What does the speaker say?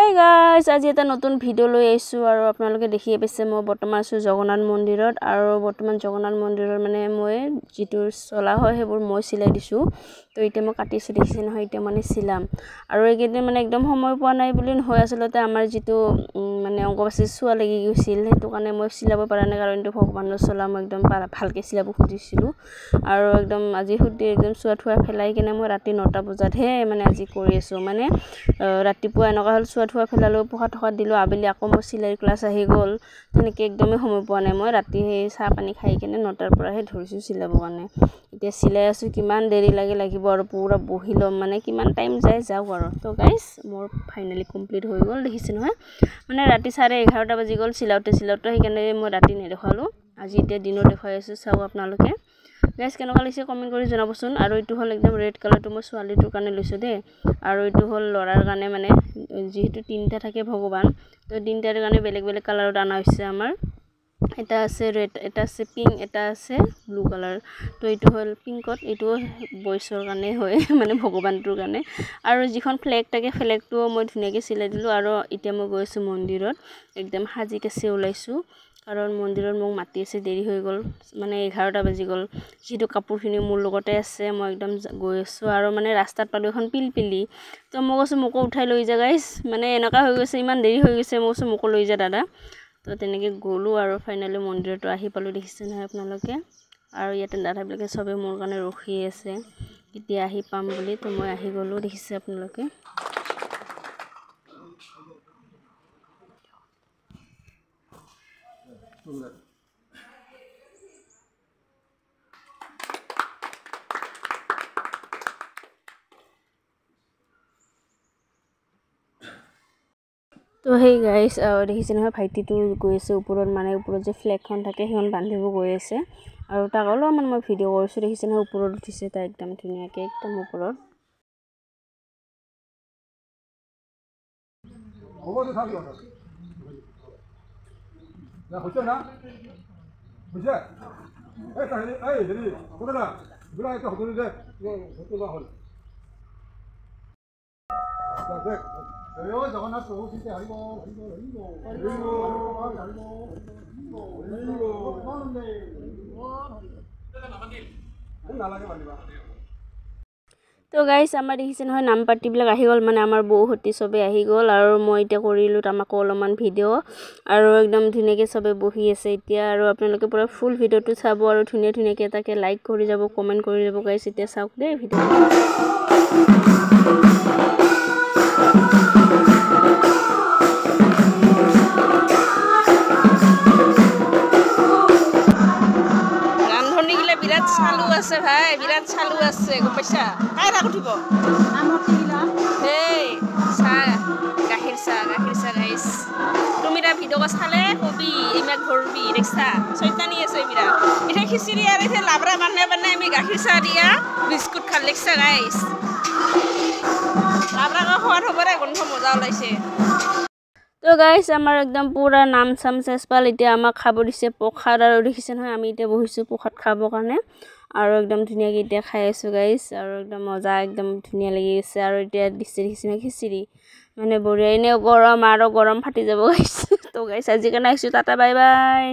Hey guys, আজি এটা নতুন ভিডিও লৈ আইছো আৰু আপোনালোকে দেখিয়ে পাইছে মই বৰ্তমান আছো জগন্নাথ মন্দিৰত আৰু বৰ্তমান জগন্নাথ মন্দিৰৰ মানে মই যিটো চলা হয় হেবোৰ মই সিলাই দিছো তো ইতে মই কাটিছো দেখিছে নহয় ইতে মানে সিলাম আৰু এইকেদিন মানে একদম সময় পোৱা নাই বুলি নহয় আসলতে আমাৰ যিটো মানে অংগবাসী চুৱা লাগি গৈছিল হেতু কাৰণে মই সিলাব পাৰা নাই কাৰণ তো ভগৱানৰ চলা মই একদম ভালকে সিলাব খুজিছিলো আৰু একদম আজি হুদি একদম চুৱা থুৱা ফেলাই কিনে মই ৰাতি 9টা বজাত হে মানে আজি কৰি আছো মানে ৰাতিপুৱা এনেকা হল চুৱা ফেলালো পখা থকা দিলো আবেলি আকৌ মই সিলাই ক্লাস আহি গল তেনেকে একদমই সময় পোৱা নাই মই ৰাতি হে চাহ পানী খাই কিনে 9টাৰ পৰা হে ধৰিছো সিলাব কাৰণে এতিয়া সিলাই আছো কিমান দেৰি লাগিব আৰু পুৰা বহিলম মানে কিমান টাইম যায় যাও আৰু তো গাইস মোৰ ফাইনালি কমপ্লিট হৈ গল দেখিছে নহয় মানে ৰাতি 11:30 বাজি গল সিলাউতে সেইকাৰণে মই ৰাতি নেদেখালো আজি এতিয়া দিনৰ দেখাই আছো চাও আপোনালোকে গাইস কেনেকুৱা লাগিছে কমেন্ট কৰি জনাবচোন আৰু এটো হল একদম ৰেড কালাৰটো মই ছোৱালীটোৰ কাৰণে লৈছো দে আৰু এটো হল লৰাৰ কাৰণে মানে যেহেতু তিনটা থাকে ভগৱান তো তিনটাৰ কাৰণে বেলেগ বেলেগ কালাৰত আনা হৈছে আমাৰ এটা আছে ৰেড এটা আছে পিঙ্ক এটা আছে ব্লু কালাৰ তো এটো হল পিঙ্কত এটো বয়সৰ কাৰণে হয় মানে ভগৱানটোৰ কাৰণে আৰু যিখন ফ্লেগ থাকে ফ্লেগটো মই ধুনিয়াকে সিলাই দিলো আৰু এতিয়া মই গৈছো মন্দিৰত একদম হাজি কাছে ওলাইছো কাৰণ মন্দিৰত মোক মাতি আছে দেৰি হৈ গল মানে 11টা বাজি গল যেটো কাপোৰখিনি মোৰ লগতে আছে মই একদম গৈ আছো আৰু মানে ৰাস্তাত পালো এখন পিলপিলি তো মই কৈছো মোক উঠাই লৈ যা গাইস মানে এনেকা হৈ গৈছে ইমান দেৰি হৈ গৈছে মই কৈছো মোক লৈ যা দাদা তো তেনেকে গলো আৰু ফাইনালি মন্দিৰটো আহি পালো দেখিছে নহয় আপোনালোকে আৰু ইয়াতে দাদাবিলাকে সবে মোৰ কাৰণে ৰখি আছে এতিয়া আহি পাম বুলি তো মই আহি গলো দেখিছে আপোনালোকে তো হেই গাইস দেখিছে নহয় ভাইটিটো গৈ আছে ওপৰত মানে ওপৰত যে ফ্লেগখন থাকে হেখন বান্ধিব গৈ আছে আৰু তাক অলপমান মই ভিডিও কৰিছো দেখিছে নহয় ওপৰত উঠিছে তা একদম ধুনিয়াকে একদম ওপৰত হ'ব দে থাকি না হৈছে না হৈছে এই কাহিনী এই হেৰি কোনে না বুলা এটা হতলি দে হতলি বা হল দেখ এই জগন্নাথ প্ৰভু চিতে হৰিব নালাগে বান্ধিবা তো গাইস আমাৰ দেখিছে নহয় নাম পাৰ্টি বিলাক আহি গল মানে আমাৰ বৌ হতি সবে আহি গল আৰু মই এতিয়া কৰিলো তামাকো অলপমান ভিডিও আৰু একদম ধুনিয়াকে সবে বহি আছে এতিয়া আৰু আপোনালোকে পুৰা ফুল ভিডিওটো চাব আৰু ধুনিয়াকে তাকে লাইক কৰি যাব কমেন্ট কৰি যাব গাইস এতিয়া চাওক দে ভিডিও বিরাট চালু আছে ভাই বিরাট চালু আছে গম পাইছা কাই রাখ উঠিব হেই গাখীৰ চা গাইস তুমি ৰা ভিডিও চালে কবি ইমা ঘৰবি দেখছা শয়তানি আছে বিৰা এটা খিচুড়ি আৰ এটা লাবৰা বানে আমি গাখীৰ চা দিয়া বিস্কুট খাল দেখছা গাইস লাবৰা খোৱাৰ হবৰে গন্ধ মজা ওলাইছে তো গাইস আমাৰ একদম পুৰা নাম চাম চেছপাল এতিয়া আমাক খাব দিছে প্ৰসাদ আৰু দেখিছে নহয় আমি এতিয়া বহিছো প্ৰসাদ খাব কাৰণে আৰু একদম ধুনিয়াকে এতিয়া খাই আছো গাইস আৰু একদম মজা একদম ধুনিয়া লাগি আছে আৰু এতিয়া দিছে দেখিছে নহয় খিচিৰি মানে বঢ়িয়া এনে গৰম আৰু গৰম ফাটি যাব গাইস তো গাইস আজি কাৰণে আহিছো টাটা বাই বাই